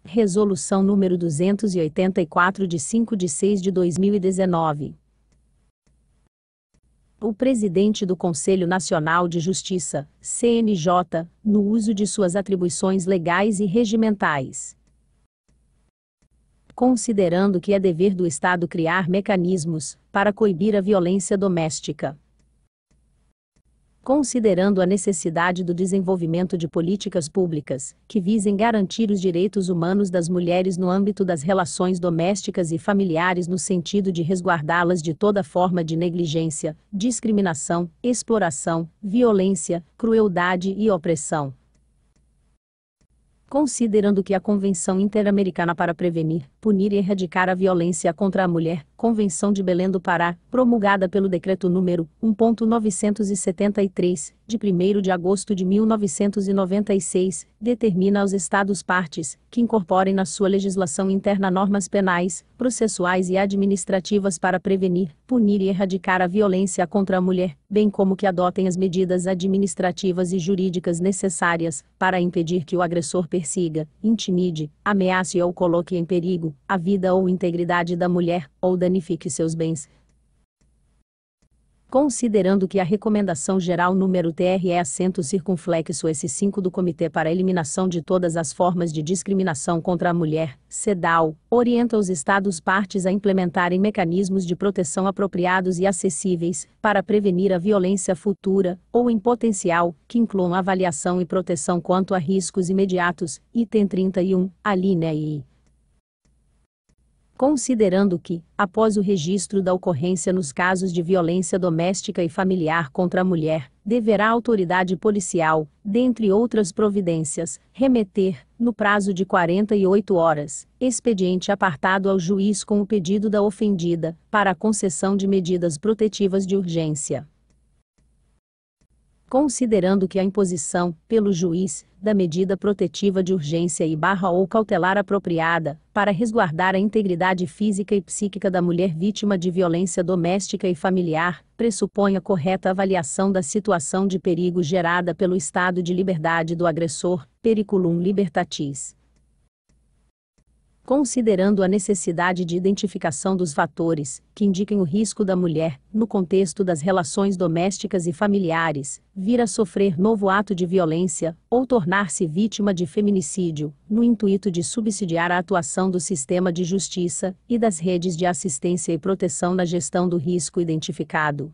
Resolução número 284 de 5 de 6 de 2019. O presidente do Conselho Nacional de Justiça, CNJ, no uso de suas atribuições legais e regimentais. Considerando que é dever do Estado criar mecanismos para coibir a violência doméstica. Considerando a necessidade do desenvolvimento de políticas públicas que visem garantir os direitos humanos das mulheres no âmbito das relações domésticas e familiares no sentido de resguardá-las de toda forma de negligência, discriminação, exploração, violência, crueldade e opressão. Considerando que a Convenção Interamericana para Prevenir, Punir e Erradicar a Violência contra a Mulher, Convenção de Belém do Pará, promulgada pelo Decreto número 1.973, de 1º de agosto de 1996, determina aos Estados-partes que incorporem na sua legislação interna normas penais, processuais e administrativas para prevenir, punir e erradicar a violência contra a mulher, bem como que adotem as medidas administrativas e jurídicas necessárias para impedir que o agressor persiga, intimide, ameace ou coloque em perigo a vida ou integridade da mulher, ou danifique seus bens. Considerando que a Recomendação Geral número TRE-acento-circunflexo S5 do Comitê para a Eliminação de Todas as Formas de Discriminação contra a Mulher, CEDAW, orienta os Estados-partes a implementarem mecanismos de proteção apropriados e acessíveis, para prevenir a violência futura, ou em potencial, que incluam avaliação e proteção quanto a riscos imediatos, item 31, alínea I. Considerando que, após o registro da ocorrência nos casos de violência doméstica e familiar contra a mulher, deverá a autoridade policial, dentre outras providências, remeter, no prazo de 48 horas, expediente apartado ao juiz com o pedido da ofendida, para a concessão de medidas protetivas de urgência. Considerando que a imposição, pelo juiz, da medida protetiva de urgência ou cautelar apropriada, para resguardar a integridade física e psíquica da mulher vítima de violência doméstica e familiar, pressupõe a correta avaliação da situação de perigo gerada pelo estado de liberdade do agressor, periculum libertatis. Considerando a necessidade de identificação dos fatores que indiquem o risco da mulher, no contexto das relações domésticas e familiares, vir a sofrer novo ato de violência, ou tornar-se vítima de feminicídio, no intuito de subsidiar a atuação do sistema de justiça e das redes de assistência e proteção na gestão do risco identificado.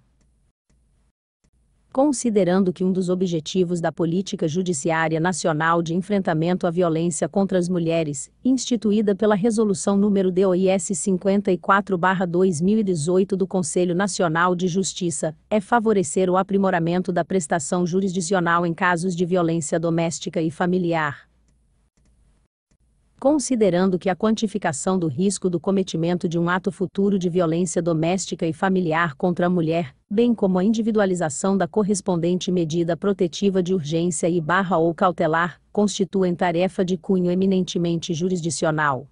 Considerando que um dos objetivos da Política Judiciária Nacional de Enfrentamento à Violência contra as Mulheres, instituída pela Resolução número DOIS 54/2018 do Conselho Nacional de Justiça, é favorecer o aprimoramento da prestação jurisdicional em casos de violência doméstica e familiar. Considerando que a quantificação do risco do cometimento de um ato futuro de violência doméstica e familiar contra a mulher, bem como a individualização da correspondente medida protetiva de urgência ou cautelar, constituem tarefa de cunho eminentemente jurisdicional.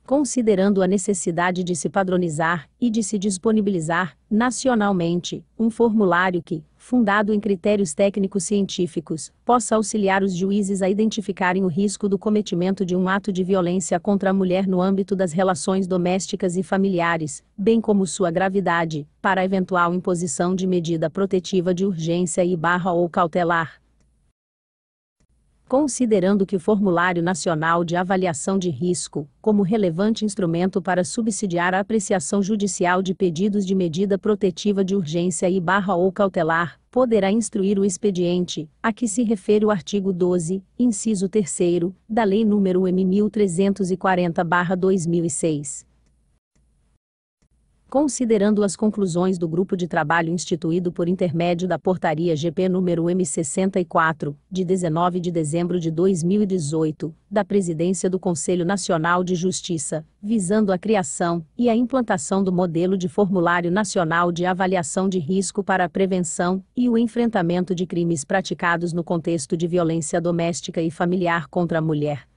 Considerando a necessidade de se padronizar e de se disponibilizar, nacionalmente, um formulário que, fundado em critérios técnicos científicos, possa auxiliar os juízes a identificarem o risco do cometimento de um ato de violência contra a mulher no âmbito das relações domésticas e familiares, bem como sua gravidade, para a eventual imposição de medida protetiva de urgência ou cautelar. Considerando que o Formulário Nacional de Avaliação de Risco, como relevante instrumento para subsidiar a apreciação judicial de pedidos de medida protetiva de urgência ou cautelar, poderá instruir o expediente, a que se refere o artigo 12, inciso 3º, da Lei nº M. 1340/2006. Considerando as conclusões do grupo de trabalho instituído por intermédio da Portaria GP número M64, de 19 de dezembro de 2018, da Presidência do Conselho Nacional de Justiça, visando a criação e a implantação do modelo de Formulário Nacional de Avaliação de Risco para a Prevenção e o Enfrentamento de Crimes praticados no contexto de violência doméstica e familiar contra a mulher.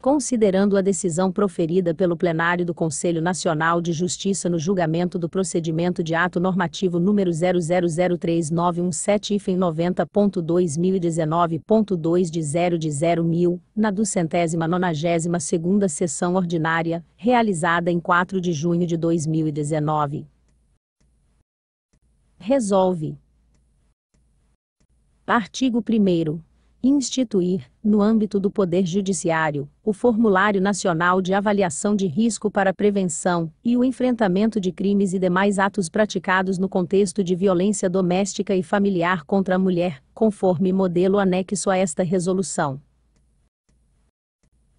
Considerando a decisão proferida pelo plenário do Conselho Nacional de Justiça no julgamento do procedimento de ato normativo número 0003917-90.2019.2 de 0/1000, na 292ª sessão ordinária, realizada em 4 de junho de 2019. Resolve. Artigo 1º. Instituir, no âmbito do Poder Judiciário, o Formulário Nacional de Avaliação de Risco para a Prevenção e o Enfrentamento de Crimes e demais atos praticados no contexto de violência doméstica e familiar contra a mulher, conforme modelo anexo a esta resolução.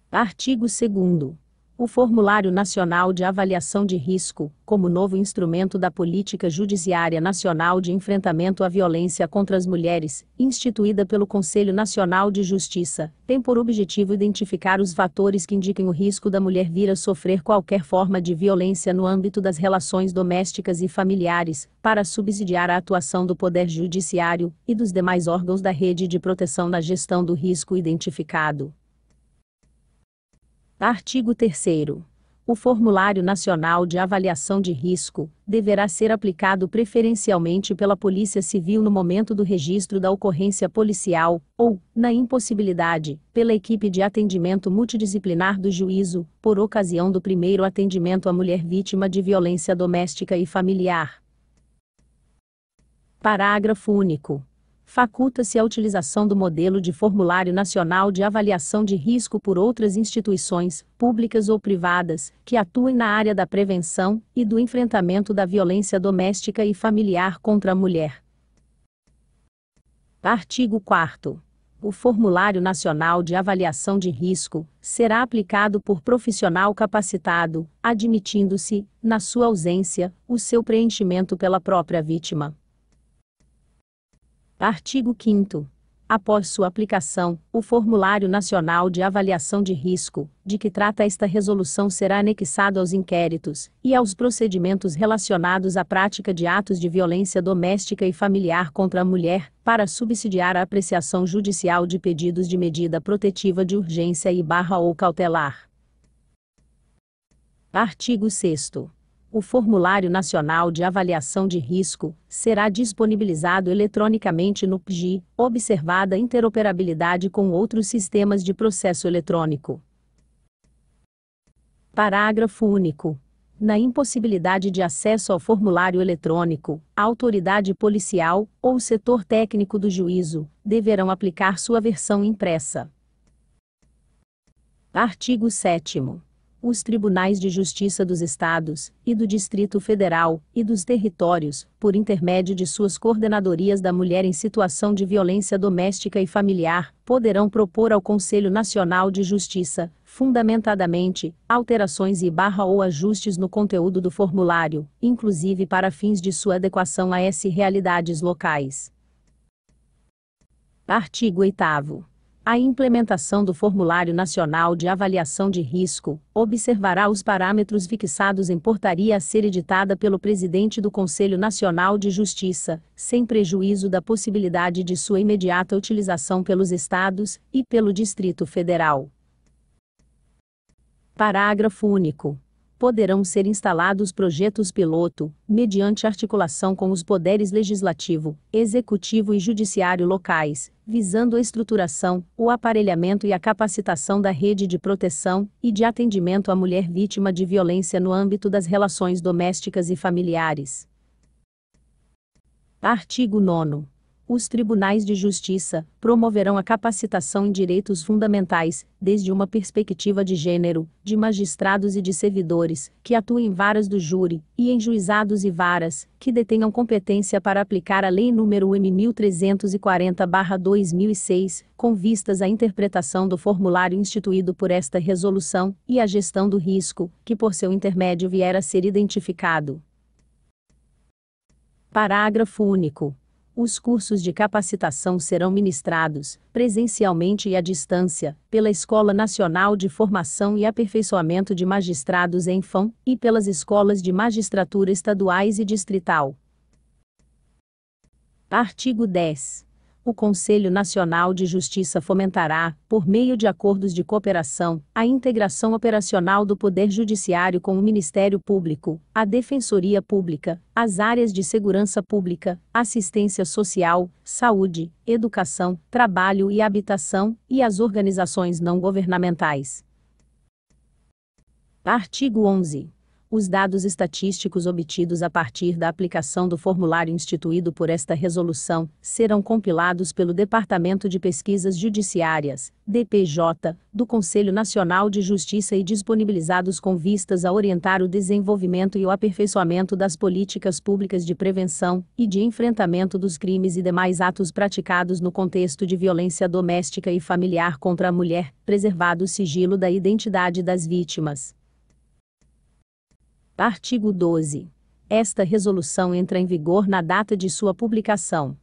Artigo 2º. O Formulário Nacional de Avaliação de Risco, como novo instrumento da Política Judiciária Nacional de Enfrentamento à Violência contra as Mulheres, instituída pelo Conselho Nacional de Justiça, tem por objetivo identificar os fatores que indiquem o risco da mulher vir a sofrer qualquer forma de violência no âmbito das relações domésticas e familiares, para subsidiar a atuação do Poder Judiciário e dos demais órgãos da rede de proteção na gestão do risco identificado. Artigo 3º. O Formulário Nacional de Avaliação de Risco deverá ser aplicado preferencialmente pela Polícia Civil no momento do registro da ocorrência policial, ou, na impossibilidade, pela equipe de atendimento multidisciplinar do juízo, por ocasião do primeiro atendimento à mulher vítima de violência doméstica e familiar. Parágrafo único. Faculta-se a utilização do modelo de Formulário Nacional de Avaliação de Risco por outras instituições, públicas ou privadas, que atuem na área da prevenção e do enfrentamento da violência doméstica e familiar contra a mulher. Artigo 4º. O Formulário Nacional de Avaliação de Risco será aplicado por profissional capacitado, admitindo-se, na sua ausência, o seu preenchimento pela própria vítima. Artigo 5º. Após sua aplicação, o Formulário Nacional de Avaliação de Risco, de que trata esta resolução, será anexado aos inquéritos e aos procedimentos relacionados à prática de atos de violência doméstica e familiar contra a mulher, para subsidiar a apreciação judicial de pedidos de medida protetiva de urgência ou cautelar. Artigo 6º. O Formulário Nacional de Avaliação de Risco será disponibilizado eletronicamente no PGI, observada a interoperabilidade com outros sistemas de processo eletrônico. Parágrafo único. Na impossibilidade de acesso ao formulário eletrônico, a autoridade policial, ou o setor técnico do juízo, deverão aplicar sua versão impressa. Artigo 7º. Os tribunais de justiça dos Estados, e do Distrito Federal, e dos territórios, por intermédio de suas coordenadorias da mulher em situação de violência doméstica e familiar, poderão propor ao Conselho Nacional de Justiça, fundamentadamente, alterações ou ajustes no conteúdo do formulário, inclusive para fins de sua adequação a realidades locais. Artigo 8º. A implementação do Formulário Nacional de Avaliação de Risco observará os parâmetros fixados em portaria a ser editada pelo presidente do Conselho Nacional de Justiça, sem prejuízo da possibilidade de sua imediata utilização pelos Estados e pelo Distrito Federal. Parágrafo único. Poderão ser instalados projetos piloto, mediante articulação com os poderes legislativo, executivo e judiciário locais, visando a estruturação, o aparelhamento e a capacitação da rede de proteção e de atendimento à mulher vítima de violência no âmbito das relações domésticas e familiares. Artigo 9º. Os tribunais de justiça promoverão a capacitação em direitos fundamentais, desde uma perspectiva de gênero, de magistrados e de servidores, que atuem em varas do júri, e em juizados e varas, que detenham competência para aplicar a Lei nº M. 1340/2006, com vistas à interpretação do formulário instituído por esta resolução, e à gestão do risco, que por seu intermédio vier a ser identificado. Parágrafo único. Os cursos de capacitação serão ministrados, presencialmente e à distância, pela Escola Nacional de Formação e Aperfeiçoamento de Magistrados (ENFAM) e pelas escolas de magistratura estaduais e distrital. Artigo 10. O Conselho Nacional de Justiça fomentará, por meio de acordos de cooperação, a integração operacional do Poder Judiciário com o Ministério Público, a Defensoria Pública, as áreas de segurança pública, assistência social, saúde, educação, trabalho e habitação, e as organizações não governamentais. Artigo 11. Os dados estatísticos obtidos a partir da aplicação do formulário instituído por esta resolução serão compilados pelo Departamento de Pesquisas Judiciárias, DPJ, do Conselho Nacional de Justiça e disponibilizados com vistas a orientar o desenvolvimento e o aperfeiçoamento das políticas públicas de prevenção e de enfrentamento dos crimes e demais atos praticados no contexto de violência doméstica e familiar contra a mulher, preservado o sigilo da identidade das vítimas. Artigo 12. Esta resolução entra em vigor na data de sua publicação.